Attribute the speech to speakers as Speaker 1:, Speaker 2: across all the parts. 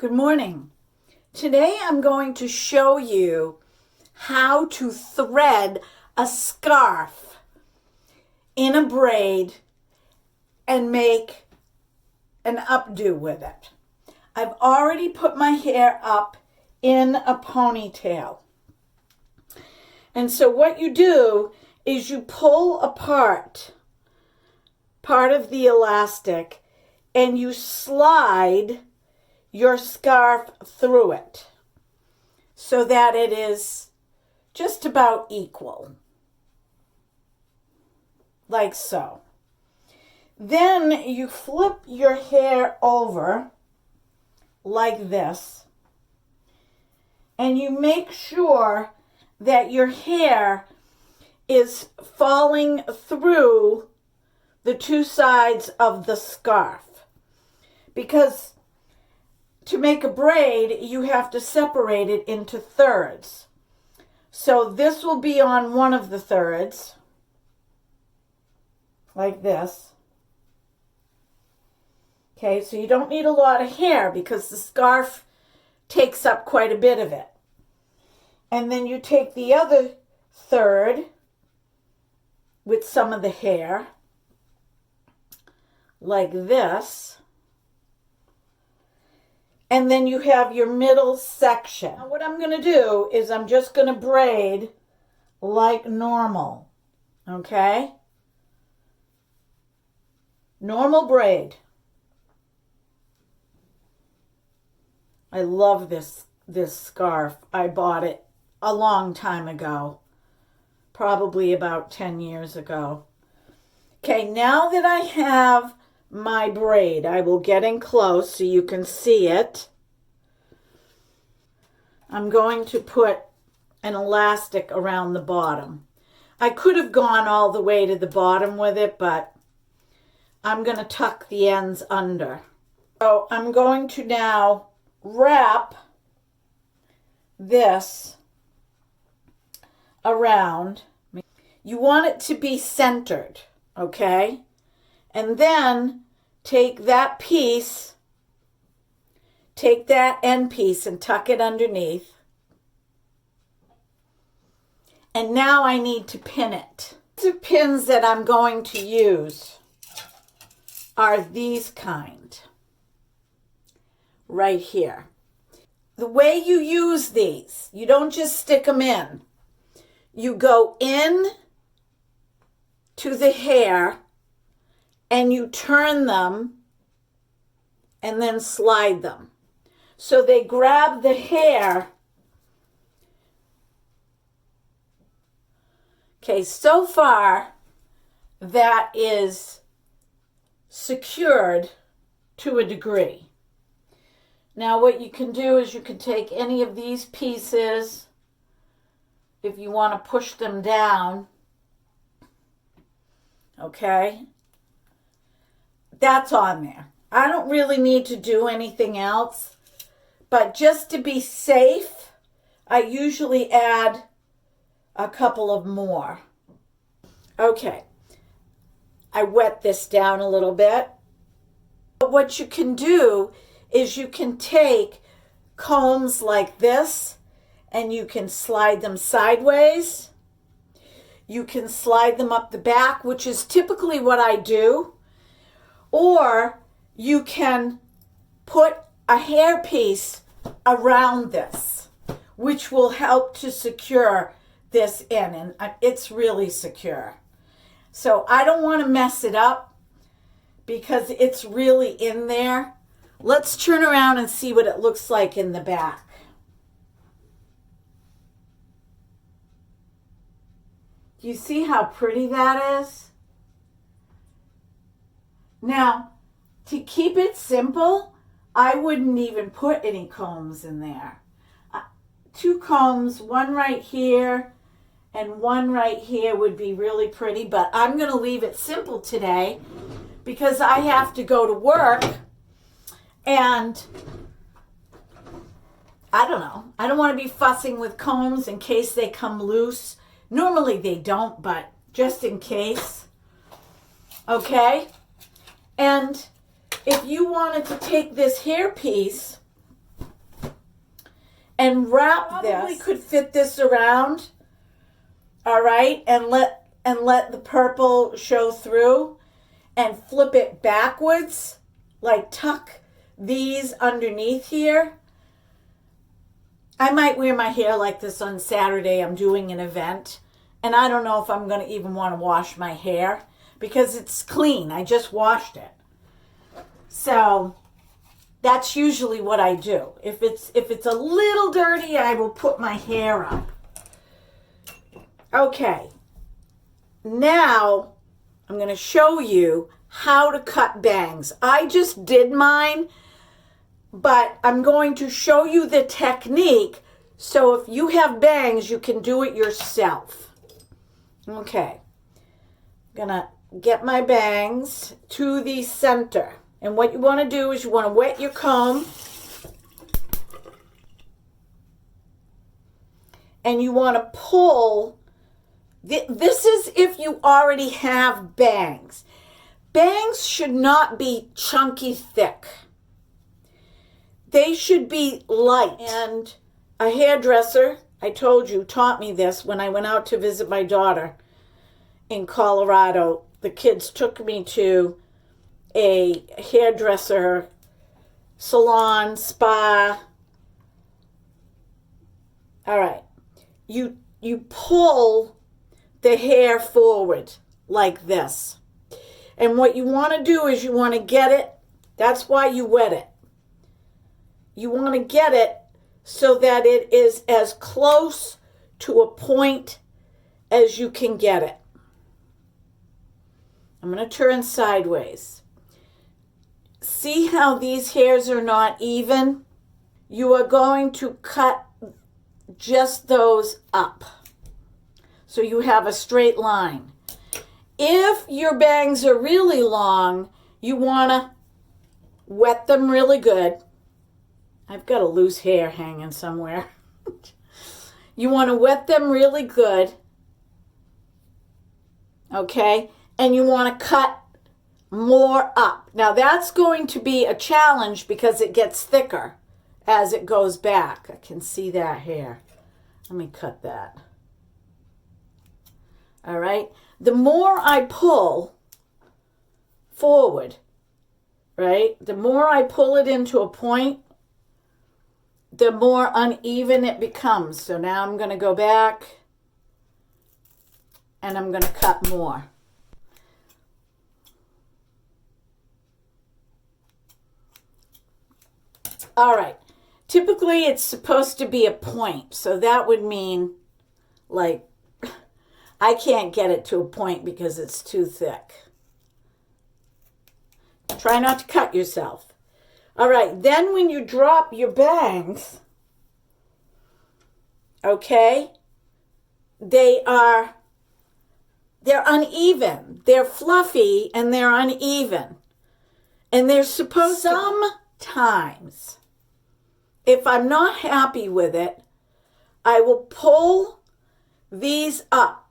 Speaker 1: Good morning. Today I'm going to show you how to thread a scarf in a braid and make an updo with it. I've already put my hair up in a ponytail. And so what you do is you pull apart part of the elastic and you slide your scarf through it so that it is just about equal, like so. Then you flip your hair over like this, and you make sure that your hair is falling through the two sides of the scarf, because to make a braid, you have to separate it into thirds. So this will be on one of the thirds, like this. Okay, so you don't need a lot of hair because the scarf takes up quite a bit of it. And then you take the other third with some of the hair, like this. And then you have your middle section. Now what I'm going to do is I'm just going to braid like normal. Okay? Normal braid. I love this scarf. I bought it a long time ago. Probably about 10 years ago. Okay, now that I have my braid, I will get in close so you can see it. I'm going to put an elastic around the bottom. I could have gone all the way to the bottom with it, but I'm going to tuck the ends under. So I'm going to now wrap this around. You want it to be centered, okay? And then take that piece, take that end piece and tuck it underneath. And now I need to pin it. The pins that I'm going to use are these kind, right here. The way you use these, you don't just stick them in. You go in to the hair and you turn them and then slide them. So they grab the hair. Okay, so far that is secured to a degree. Now what you can do is you can take any of these pieces, if you want to push them down, okay? That's on there. I don't really need to do anything else, but just to be safe, I usually add a couple of more. Okay, I wet this down a little bit. But what you can do is you can take combs like this and you can slide them sideways. You can slide them up the back, which is typically what I do. Or you can put a hair piece around this, which will help to secure this in, and it's really secure. So I don't want to mess it up because it's really in there. Let's turn around and see what it looks like in the back. Do you see how pretty that is? Now, to keep it simple, I wouldn't even put any combs in there. 2 combs, one right here and one right here would be really pretty, but I'm going to leave it simple today because I have to go to work and I don't know. I don't want to be fussing with combs in case they come loose. Normally they don't, but just in case. Okay? And if you wanted to take this hair piece and wrap this. Probably could fit this around, all right, and let the purple show through, and flip it backwards, like tuck these underneath here. I might wear my hair like this on Saturday. I'm doing an event, and I don't know if I'm going to even want to wash my hair because it's clean. I just washed it. So that's usually what I do. If it's a little dirty, I will put my hair up. Okay. Now I'm going to show you how to cut bangs. I just did mine, but I'm going to show you the technique so if you have bangs, you can do it yourself. Okay. I'm going to get my bangs to the center. And what you want to do is you want to wet your comb. And you want to pull. This is if you already have bangs. Bangs should not be chunky thick. They should be light. And a hairdresser, I told you, taught me this when I went out to visit my daughter in Colorado. The kids took me to a hairdresser, salon, spa. All right. You pull the hair forward like this. And what you want to do is you want to get it. That's why you wet it. You want to get it so that it is as close to a point as you can get it. I'm going to turn sideways. See how these hairs are not even? You are going to cut just those up so you have a straight line. If your bangs are really long, you want to wet them really good. I've got a loose hair hanging somewhere. You want to wet them really good. Okay? And you want to cut more up. Now that's going to be a challenge because it gets thicker as it goes back. I can see that hair. Let me cut that. All right? The more I pull forward, right? The more I pull it into a point, the more uneven it becomes. So now I'm going to go back and I'm going to cut more. All right. Typically it's supposed to be a point. So that would mean like I can't get it to a point because it's too thick. Try not to cut yourself. All right, then when you drop your bangs, okay, they're uneven. They're fluffy and they're uneven. And they're supposed to. Sometimes, if I'm not happy with it, I will pull these up.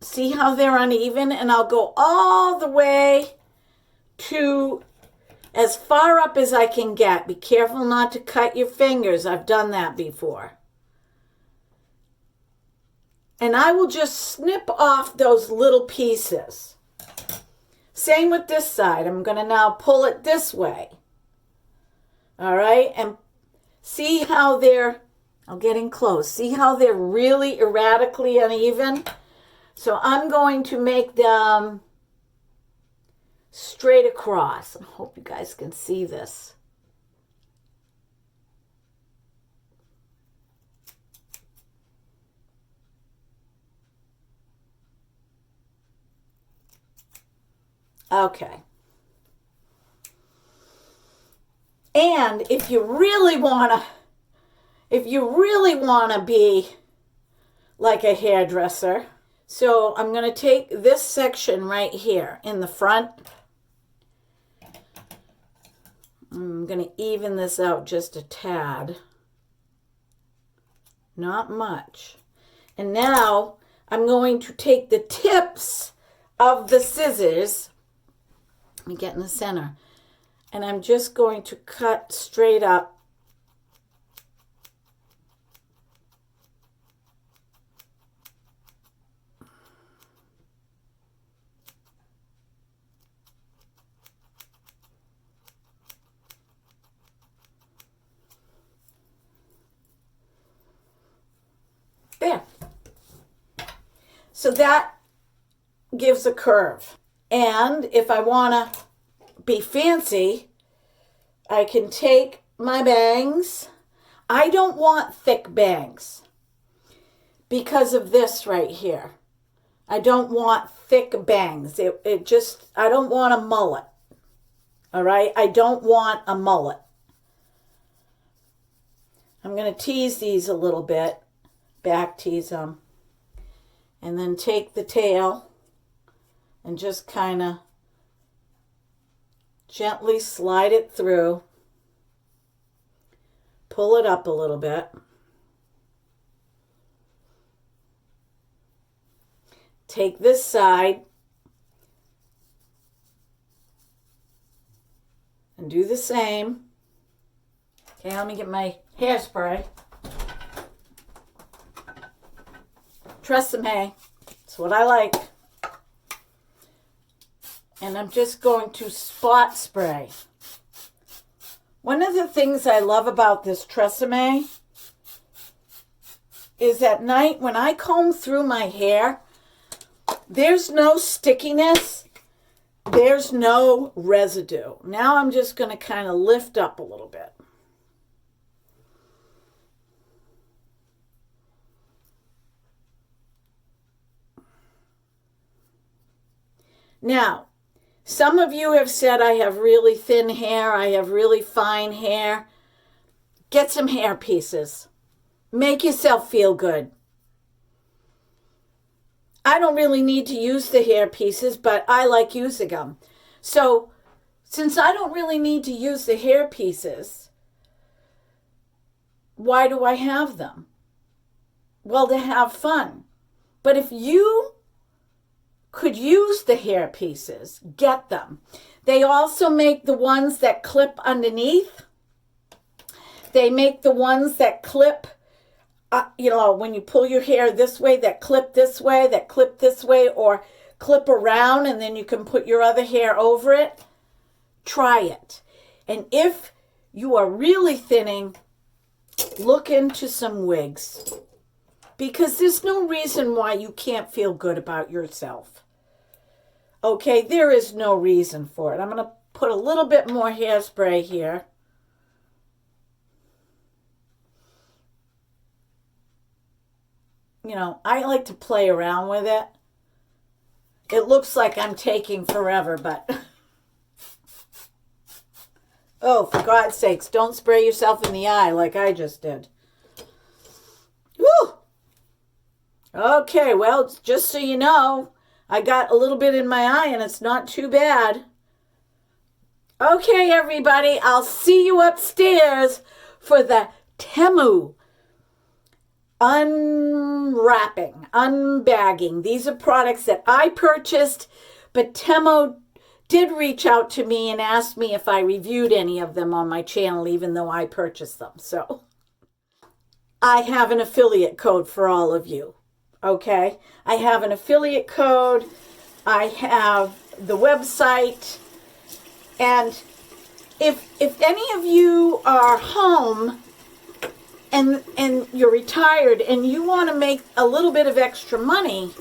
Speaker 1: See how they're uneven? And I'll go all the way to as far up as I can get. Be careful not to cut your fingers. I've done that before. And I will just snip off those little pieces. Same with this side. I'm going to now pull it this way. All right? And see how they're, I'll get in close. See how they're really erratically uneven? So I'm going to make them straight across. I hope you guys can see this. Okay. And if you really want to be like a hairdresser, so I'm going to take this section right here in the front. I'm going to even this out just a tad. Not much. And now I'm going to take the tips of the scissors. Let me get in the center. And I'm just going to cut straight up So that gives a curve. And if I want to be fancy, I can take my bangs. I don't want thick bangs because of this right here. I don't want thick bangs. I don't want a mullet. All right? I don't want a mullet. I'm going to tease these a little bit, back tease them, and then take the tail and just kind of gently slide it through, pull it up a little bit, take this side and do the same. Okay, let me get my hairspray. Tresemme, it's what I like. And I'm just going to spot spray. One of the things I love about this Tresemme is at night when I comb through my hair, there's no stickiness, there's no residue. Now I'm just going to kind of lift up a little bit. Now, some of you have said I have really thin hair, I have really fine hair. Get some hair pieces. Make yourself feel good. I don't really need to use the hair pieces, but I like using them. So, since I don't really need to use the hair pieces, why do I have them? Well, to have fun. But if you could use the hair pieces, get them. They also make the ones that clip underneath. They make the ones that clip, when you pull your hair this way, that clip this way, that clip this way, or clip around and then you can put your other hair over it. Try it. And if you are really thinning, look into some wigs. Because there's no reason why you can't feel good about yourself. Okay, there is no reason for it. I'm going to put a little bit more hairspray here. I like to play around with it. It looks like I'm taking forever, but oh, for God's sakes, don't spray yourself in the eye like I just did. Woo! Okay, well, just so you know, I got a little bit in my eye and it's not too bad. Okay, everybody, I'll see you upstairs for the Temu unwrapping, unbagging. These are products that I purchased, but Temu did reach out to me and asked me if I reviewed any of them on my channel, even though I purchased them. So I have an affiliate code for all of you. Okay, I have an affiliate code, I have the website, and if any of you are home and you're retired and you want to make a little bit of extra money,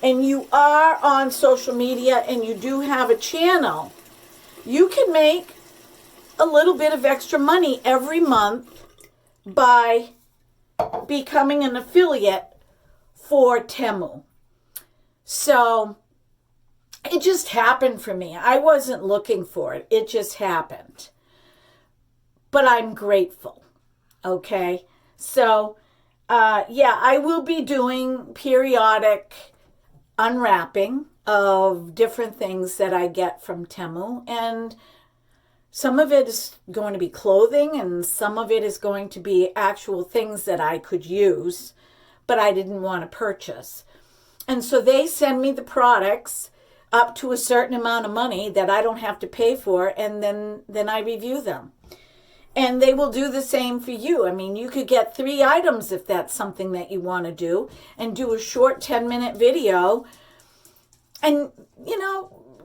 Speaker 1: and you are on social media and you do have a channel, you can make a little bit of extra money every month by becoming an affiliate for Temu. So it just happened for me. I wasn't looking for it. It just happened. But I'm grateful. Okay. So, I will be doing periodic unwrapping of different things that I get from Temu. And some of it is going to be clothing and some of it is going to be actual things that I could use, but I didn't want to purchase. And so they send me the products up to a certain amount of money that I don't have to pay for, and then I review them. And they will do the same for you. I mean, you could get 3 items if that's something that you want to do, and do a short 10-minute video and,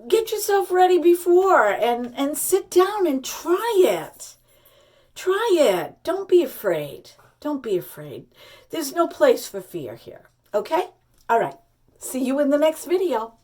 Speaker 1: get yourself ready before and sit down and try it. Try it. Don't be afraid. Don't be afraid. There's no place for fear here. Okay? All right. See you in the next video.